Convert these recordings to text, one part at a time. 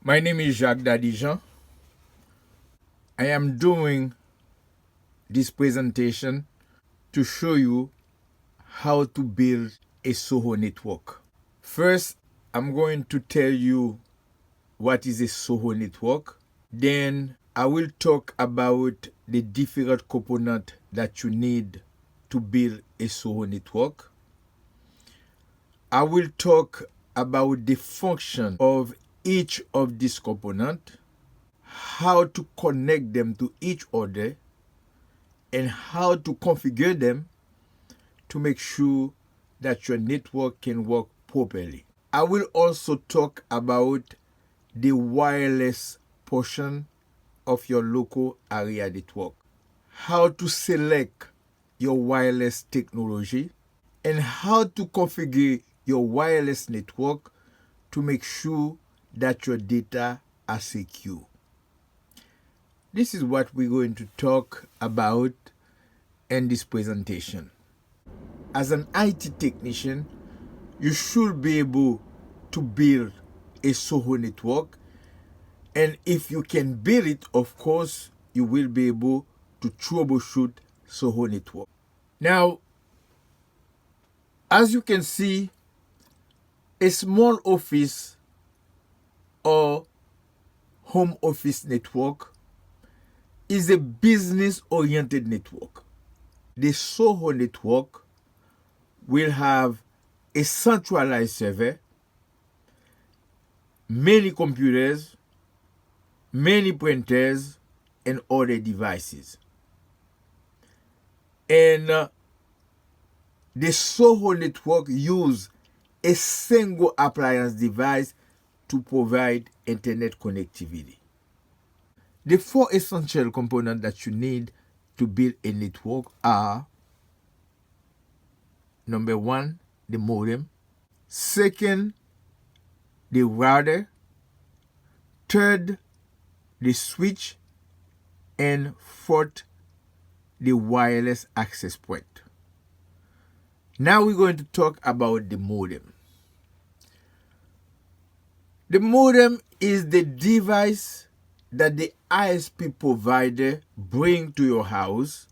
My name is Jacques Dady Jean. I am doing this presentation to show you how to build a SOHO network. First, I'm going to tell you what is a SOHO network. Then I will talk about the different components that you need to build a SOHO network. I will talk about the function of each of these components, how to connect them to each other, and how to configure them to make sure that your network can work properly. I will also talk about the wireless portion of your local area network, how to select your wireless technology, and how to configure your wireless network to make sure that your data are secure. This is what we're going to talk about in this presentation. As an IT technician, you should be able to build a SOHO network, and if you can build it, of course, you will be able to troubleshoot SOHO network. Now, as you can see, a small office or home office network is a business-oriented network. The SOHO network will have a centralized server, many computers, many printers, and other devices. And the SOHO network uses a single appliance device to provide internet connectivity. The four essential components that you need to build a network are: number one, the modem; second, the router; third, the switch; and fourth, the wireless access point. Now we're going to talk about the modem. The modem is the device that the ISP provider brings to your house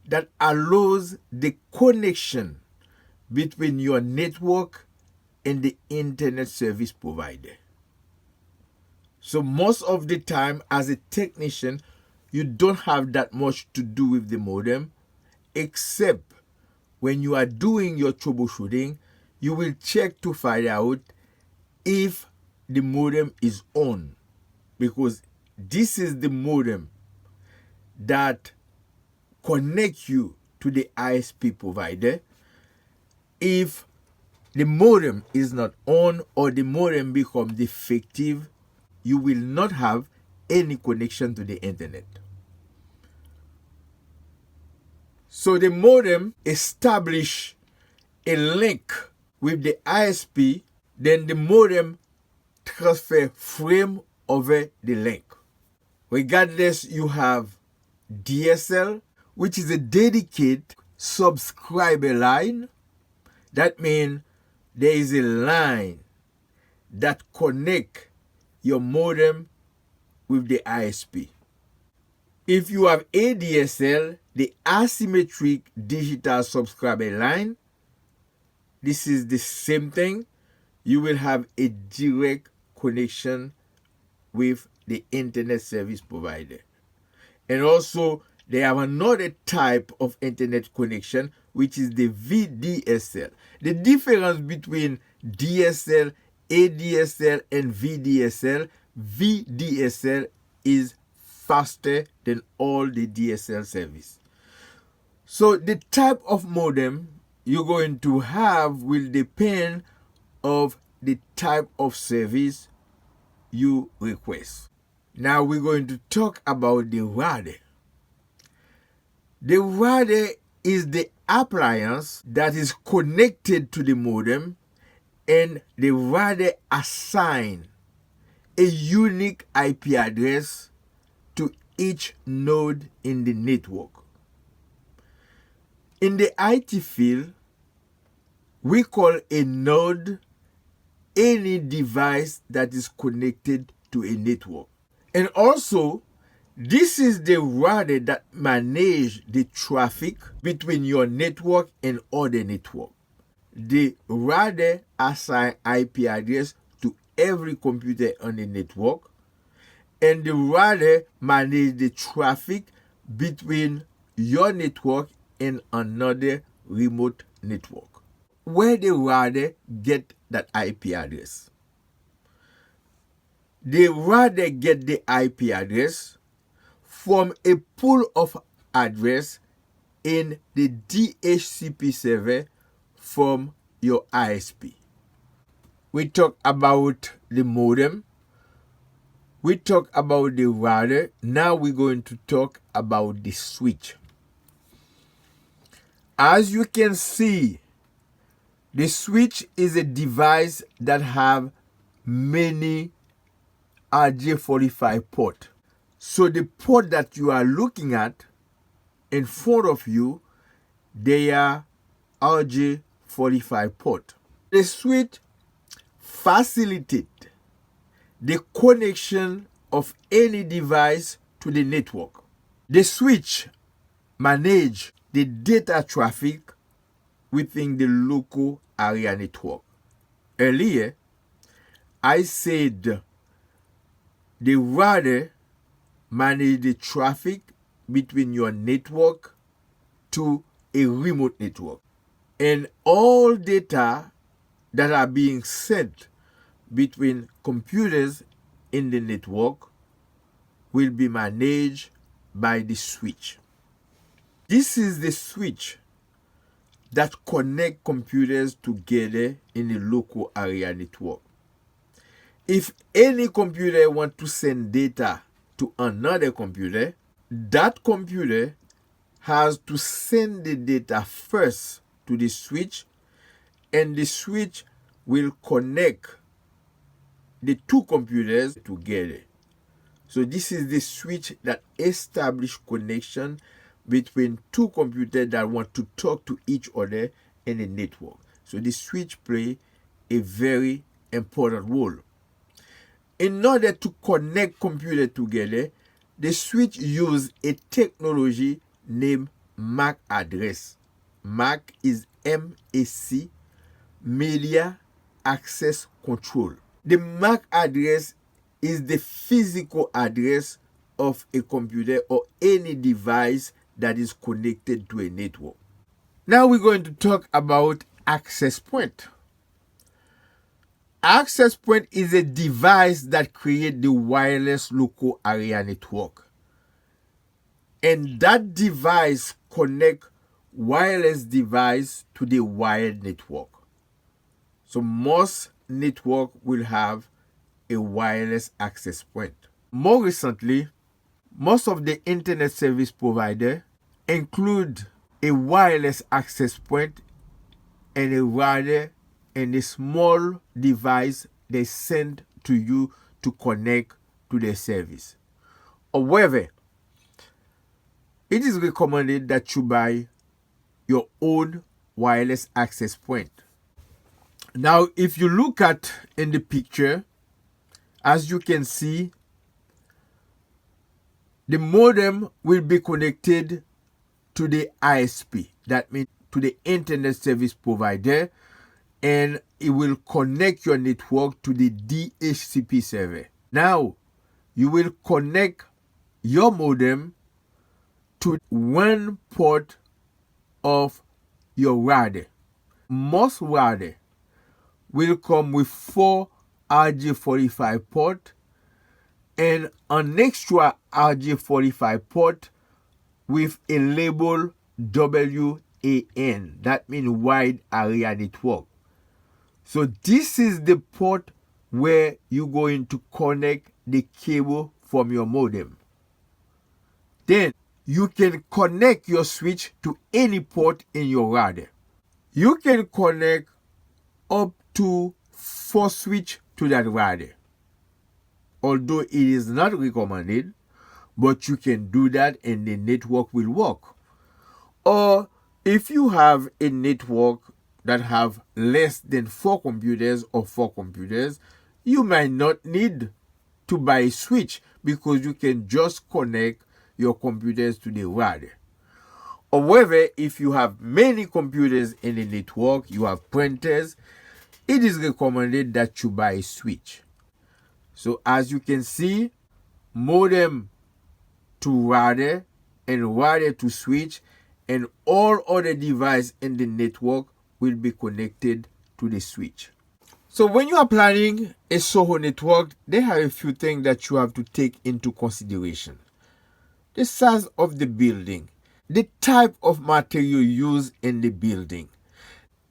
that allows the connection between your network and the internet service provider. So most of the time, as a technician, you don't have that much to do with the modem, except when you are doing your troubleshooting, you will check to find out if the modem is on, because this is the modem that connects you to the ISP provider. If the modem is not on or the modem becomes defective, you will not have any connection to the internet. So the modem establishes a link with the ISP, then the modem transfer frame over the link. Regardless, you have DSL, which is a dedicated subscriber line. That means there is a line that connects your modem with the ISP. If you have ADSL, the asymmetric digital subscriber line, this is the same thing. You will have a direct connection with the internet service provider. And also, they have another type of internet connection, which is the VDSL. The difference between DSL, ADSL, and VDSL is faster than all the DSL service. So the type of modem you're going to have will depend of the type of service you request. Now we're going to talk about the router. The router is the appliance that is connected to the modem, and the router assigns a unique IP address to each node in the network. In the IT field, we call a node any device that is connected to a network. And also, this is the router that manages the traffic between your network and other network. The router assigns IP address to every computer on the network, and the router manages the traffic between your network and another remote network. Where the router get that IP address? The router get the IP address from a pool of address in the DHCP server from your ISP. We talk about the modem. We talk about the router. Now we're going to talk about the switch. As you can see, the switch is a device that have many RJ45 port. So the port that you are looking at in front of you, they are RJ45 port. The switch facilitates the connection of any device to the network. The switch manages the data traffic within the local area network. Earlier, I said the router manages the traffic between your network to a remote network. And all data that are being sent between computers in the network will be managed by the switch. This is the switch that connect computers together in a local area network. If any computer wants to send data to another computer, that computer has to send the data first to the switch, and the switch will connect the two computers together. So this is the switch that establishes connection between two computers that want to talk to each other in a network. So the switch plays a very important role. In order to connect computers together, the switch uses a technology named MAC address. MAC is MAC, Media Access Control. The MAC address is the physical address of a computer or any device that is connected to a network. Now we're going to talk about access point. Access point is a device that creates the wireless local area network. And that device connects wireless device to the wired network. So most network will have a wireless access point. More recently, most of the internet service providers include a wireless access point and a router and a small device they send to you to connect to their service. However, it is recommended that you buy your own wireless access point. Now, if you look at in the picture, as you can see, the modem will be connected to the ISP. That means to the internet service provider, and it will connect your network to the DHCP server. Now, you will connect your modem to one port of your router. Most routers will come with 4 RJ45 ports and an extra RJ45 port with a label WAN. That means wide area network. So this is the port where you're going to connect the cable from your modem. Then you can connect your switch to any port in your router. You can connect up to 4 switches to that router. Although it is not recommended, but you can do that and the network will work. Or if you have a network that have less than 4 computers or 4 computers, you might not need to buy a switch because you can just connect your computers to the router. However, if you have many computers in the network, you have printers, it is recommended that you buy a switch. So as you can see, modem to router and router to switch, and all other devices in the network will be connected to the switch. So when you are planning a SOHO network, there are a few things that you have to take into consideration. The size of the building, the type of material used in the building,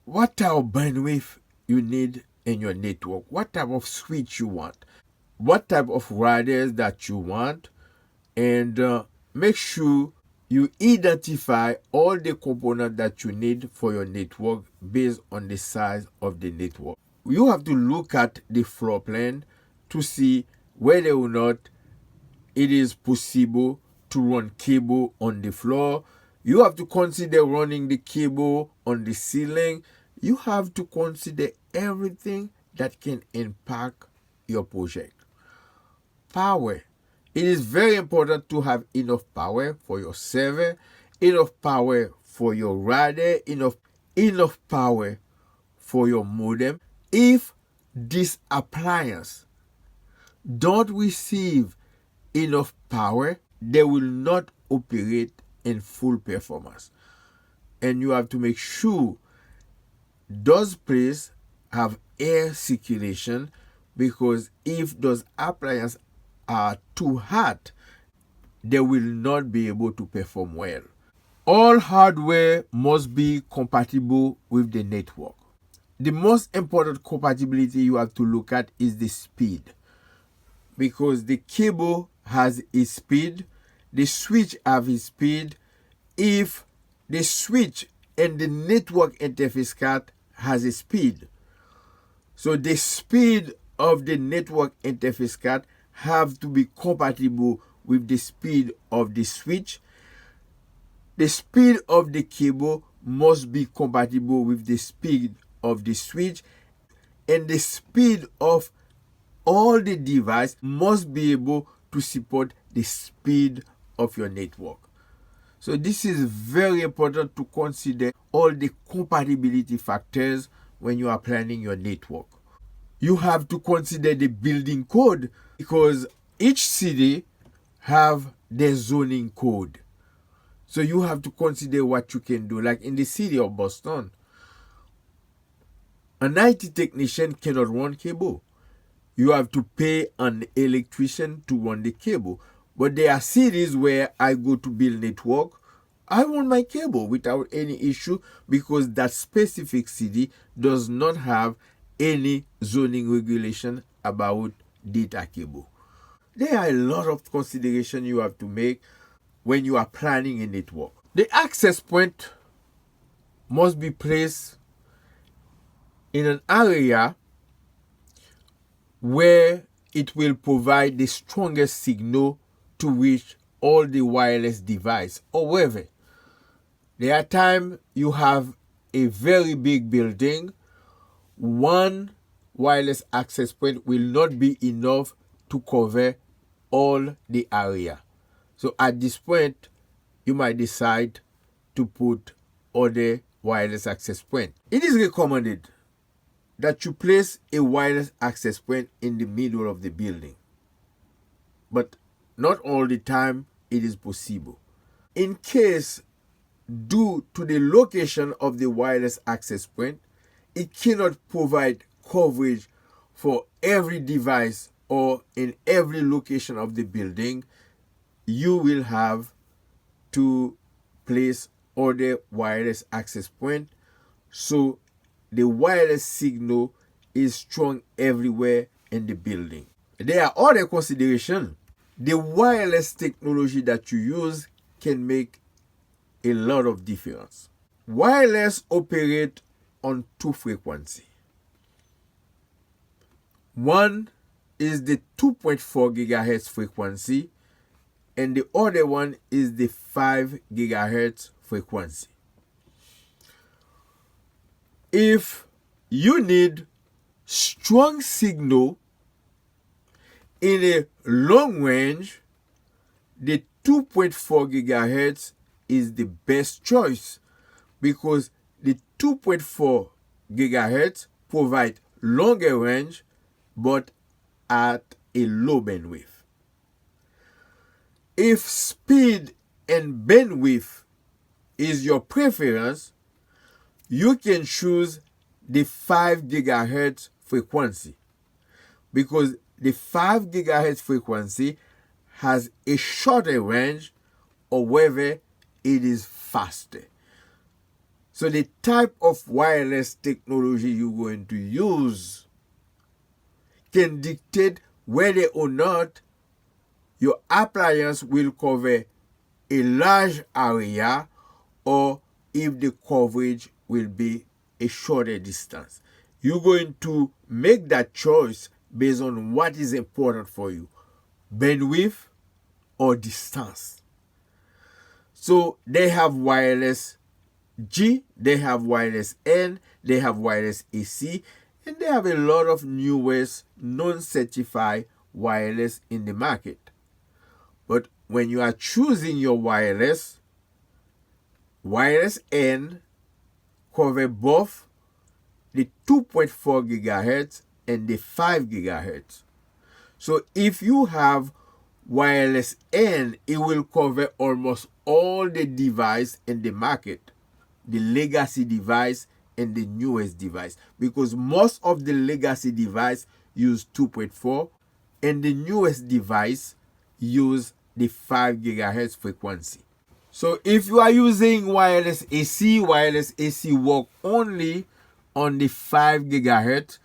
what type of bandwidth you need in your network, what type of switch you want, what type of routers that you want, and make sure you identify all the components that you need for your network based on the size of the network. You have to look at the floor plan to see whether or not it is possible to run cable on the floor. You have to consider running the cable on the ceiling. You have to consider everything that can impact your project. Power. It is very important to have enough power for your server, enough power for your router, enough power for your modem. If this appliance don't receive enough power, they will not operate in full performance. And you have to make sure those places have air circulation, because if those appliances are too hot, they will not be able to perform well. All hardware must be compatible with the network. The most important compatibility you have to look at is the speed, because the cable has a speed, the switch have a speed. If the switch and the network interface card has a speed, so the speed of the network interface card have to be compatible with the speed of the switch. The speed of the cable must be compatible with the speed of the switch, and the speed of all the device must be able to support the speed of your network. So this is very important to consider all the compatibility factors when you are planning your network. You have to consider the building code, because each city have their zoning code. So you have to consider what you can do. Like in the city of Boston, an IT technician cannot run cable. You have to pay an electrician to run the cable. But there are cities where I go to build network, I run my cable without any issue, because that specific city does not have any zoning regulation about data cable. There are a lot of considerations you have to make when you are planning a network. The access point must be placed in an area where it will provide the strongest signal to reach all the wireless devices. However, there are times you have a very big building, one wireless access point will not be enough to cover all the area. So at this point, you might decide to put other wireless access point. It is recommended that you place a wireless access point in the middle of the building, but not all the time it is possible. In case, due to the location of the wireless access point, it cannot provide coverage for every device or in every location of the building, you will have to place other wireless access point so the wireless signal is strong everywhere in the building. There are other considerations. The wireless technology that you use can make a lot of difference. Wireless operate on 2 frequencies. One is the 2.4 gigahertz frequency, and the other one is the 5 gigahertz frequency. if you need strong signal in a long range, the 2.4 gigahertz is the best choice because the 2.4 gigahertz provide longer range but at a low bandwidth. If speed and bandwidth is your preference, you can choose the 5 gigahertz frequency because the 5 gigahertz frequency has a shorter range, or whether it is faster. So the type of wireless technology you're going to use can dictate whether or not your appliance will cover a large area or if the coverage will be a shorter distance. You're going to make that choice based on what is important for you, bandwidth or distance. So they have wireless G, they have wireless N, they have wireless AC, and they have a lot of newest non-certified wireless in the market. But when you are choosing your wireless N cover both the 2.4 gigahertz and the 5 gigahertz. So if you have wireless N, it will cover almost all the device in the market, the legacy device and the newest device, because most of the legacy device use 2.4 and the newest device use the 5 gigahertz frequency. So if you are using wireless AC work only on the 5 gigahertz.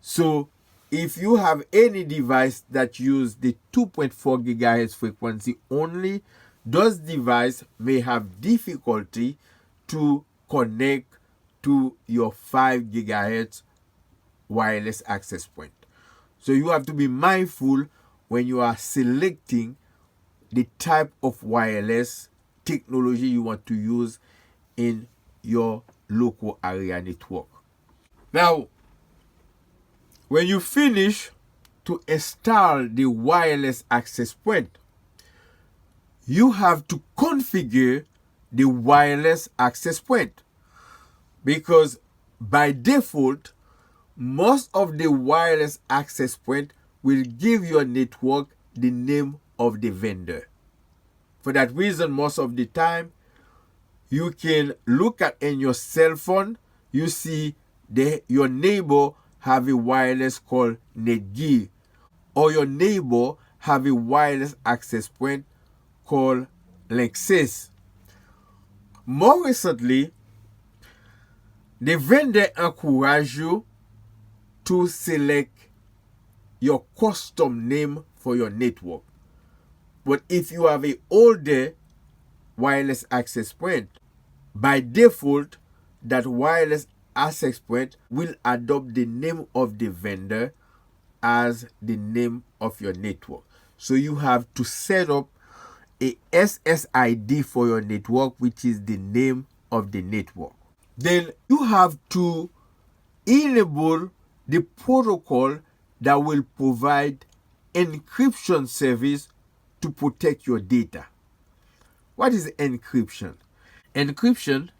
So if you have any device that use the 2.4 gigahertz frequency only, those devices may have difficulty to connect to your 5 gigahertz wireless access point. So you have to be mindful when you are selecting the type of wireless technology you want to use in your local area network. Now, when you finish to install the wireless access point, you have to configure the wireless access point, because by default, most of the wireless access point will give your network the name of the vendor. For that reason, most of the time, you can look at in your cell phone, you see your neighbor have a wireless called Netgear, or your neighbor have a wireless access point called Linksys. More recently, the vendor encourage you to select your custom name for your network. But if you have an older wireless access point, by default, that wireless access point will adopt the name of the vendor as the name of your network. So you have to set up a SSID for your network, which is the name of the network. Then you have to enable the protocol that will provide encryption service to protect your data. What is encryption? Encryption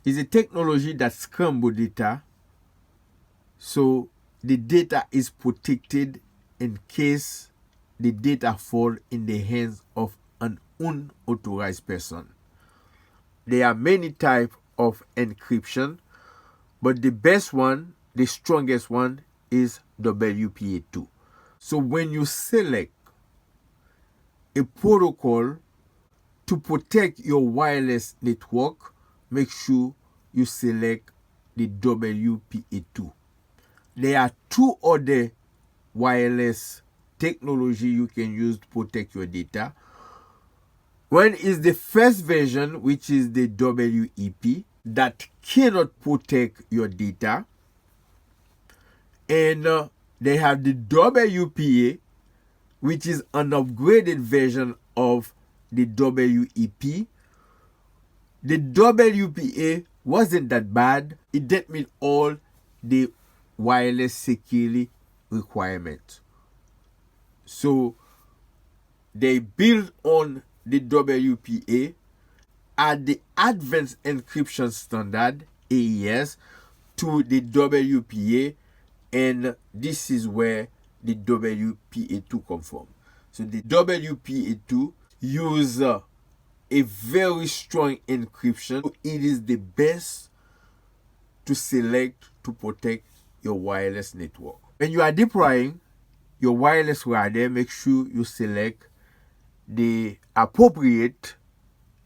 is a technology that scrambles data, so the data is protected in case the data fall in the hands of an unauthorized person. There are many types of encryption, but the best one, the strongest one, is WPA2. So when you select a protocol to protect your wireless network, make sure you select the WPA2. There are two other wireless technology you can use to protect your data. One is the first version, which is the WEP, that cannot protect your data. And they have the WPA, which is an upgraded version of the WEP. The WPA wasn't that bad. It didn't meet all the wireless security requirements. So they built on the WPA at the Advanced Encryption Standard, AES, to the WPA, and this is where the WPA2 comes from. So the WPA2 uses a very strong encryption. It is the best to select to protect your wireless network. When you are deploying your wireless router, make sure you select the appropriate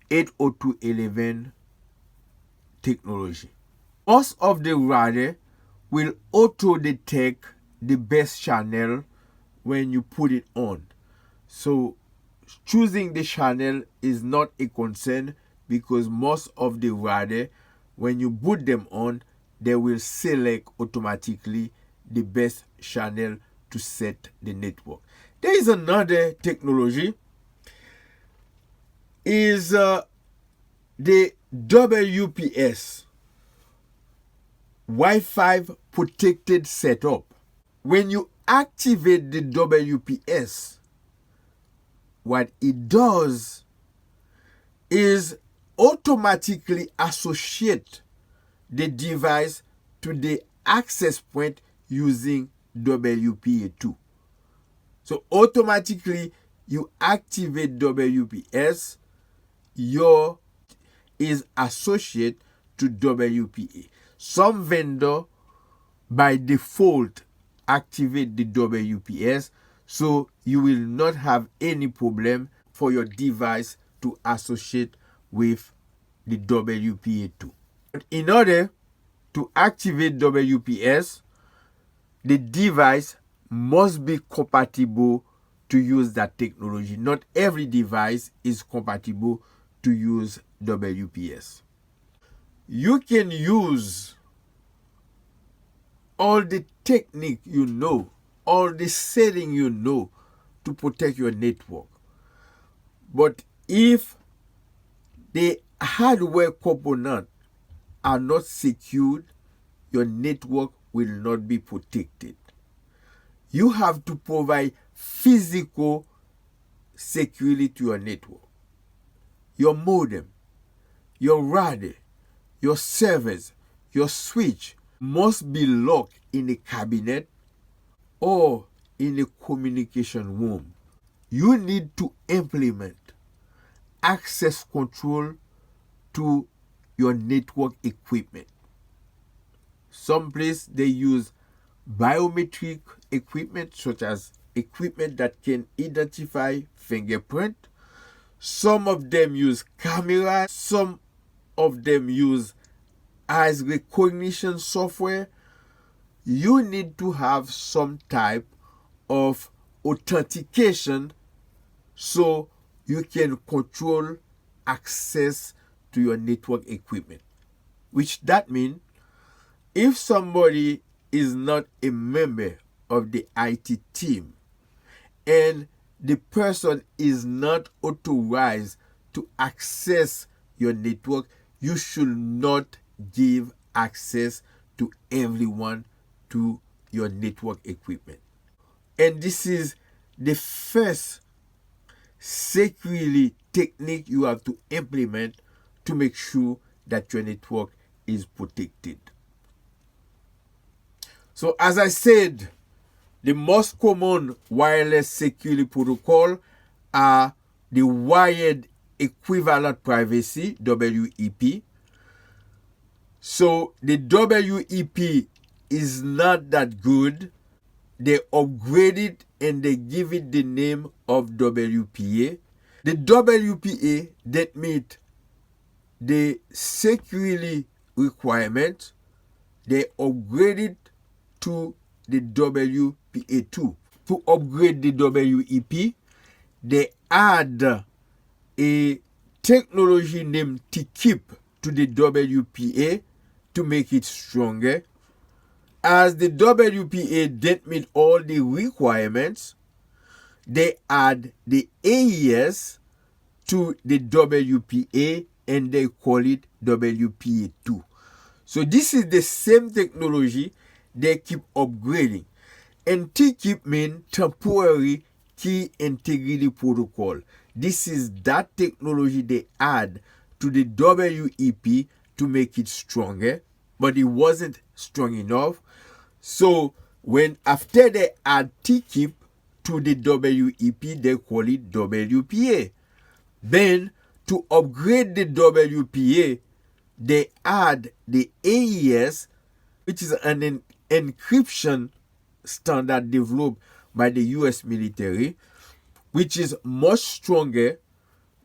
802.11 technology. Most of the router will auto detect the best channel when you put it on. So choosing the channel is not a concern, because most of the router, when you boot them on, they will select automatically the best channel to set the network. There is another technology, is the WPS, Wi-Fi protected setup. When you activate the WPS, what it does is automatically associate the device to the access point using WPA2. So automatically you activate WPS, your is associated to WPA. Some vendor by default activate the WPS, so you will not have any problem for your device to associate with the WPA2. In order to activate WPS, the device must be compatible to use that technology. Not every device is compatible to use WPS. You can use all the technique you know, all the setting you know to protect your network. But if the hardware components are not secured, your network will not be protected. You have to provide physical security to your network. Your modem, your router, your servers, your switch must be locked in a cabinet or in a communication room. You need to implement access control to your network equipment. Some places they use biometric equipment, such as equipment that can identify fingerprint. Some of them use camera. Some of them use eyes recognition software. You need to have some type of authentication so you can control access to your network equipment. Which that means if somebody is not a member of the IT team and the person is not authorized to access your network, you should not give access to everyone to your network equipment. And this is the first security technique you have to implement to make sure that your network is protected. So as I said, the most common wireless security protocol are the wired equivalent privacy, WEP. So the WEP is not that good. They upgrade it and they give it the name of WPA. The WPA that meet the security requirement, they upgrade it to the WPA2. To upgrade the WEP, they add a technology named TKIP to the WPA to make it stronger. As the WPA didn't meet all the requirements, they add the AES to the WPA and they call it WPA2. So this is the same technology they keep upgrading. And TKIP means Temporary Key Integrity Protocol. This is that technology they add to the WEP to make it stronger, but it wasn't strong enough. So when after they add TKIP to the WEP, they call it WPA. Then to upgrade the WPA, they add the AES, which is an encryption standard developed by the US military, which is much stronger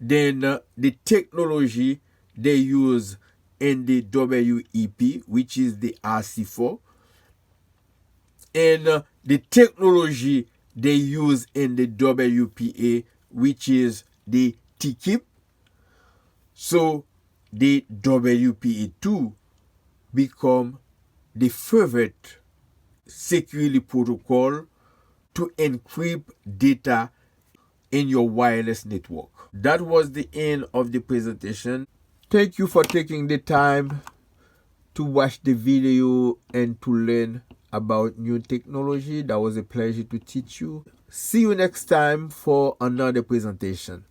than the technology they use in the WEP, which is the RC4, and the technology they use in the WPA, which is the TKIP. So the WPA2 become the favorite security protocol to encrypt data in your wireless network. That was the end of the presentation. Thank you for taking the time to watch the video and to learn about new technology. That was a pleasure to teach you. See you next time for another presentation.